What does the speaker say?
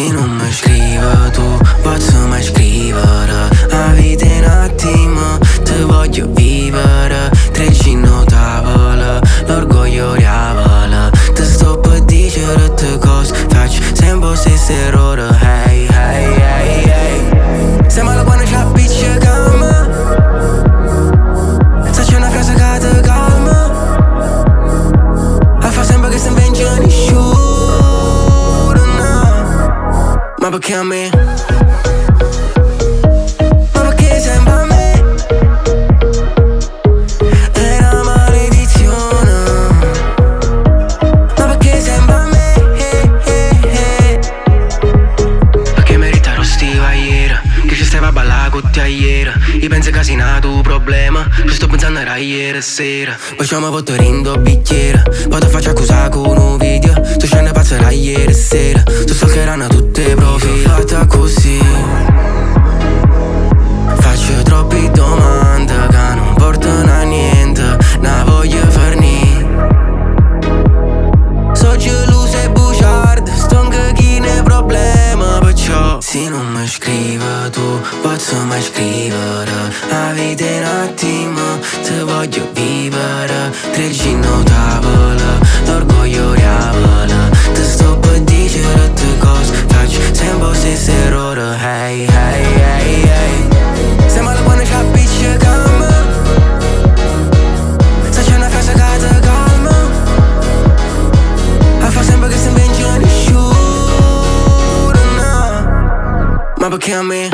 Se non mi scrive tu, posso mai scrivere. La vita è un attimo, te voglio vivere. Trecino tavolo, l'orgoglio diavolo. Te sto per dicere tutte cose, faccio sempre stesso errore. Hey, hey, hey, hey. Sembra quando c'è appiccia calma. Saccio una frase che ti calma. A fa sempre che nn'vence nisciuno, no. Ma perché a me? Ma perché sempre a me? È una maledizione. Ma perché sempre a me? Perché merita rostiva ieri, che ci stava a ballare con te ieri. Io penso che sia nato un problema, ci sto pensando era ieri sera. Facciamo voto rindo bicchiere, poi ti faccio accusare con un video. Tu scende pazzerà ieri sera, tu stalkeranno tutte i profili. Fatta così, faccio troppe domande che non portano a niente, ne voglio farni. So geloso e bugiardo, sto anche chi ne problema. Perciò se non mi scrive tu, posso mai scrivere. La vita è un attimo, te voglio vivere. Trecino tavolo, l'orgoglio diavolo. Te sto per dicere tutte cose, faccio sempre stesso errore. Hey, hey, hey, hey. Sembra quando c'è appiccia calma. Se c'è una frase che ti calma. A fa sempre che nn'vence nisciuno, no. Ma perché a me?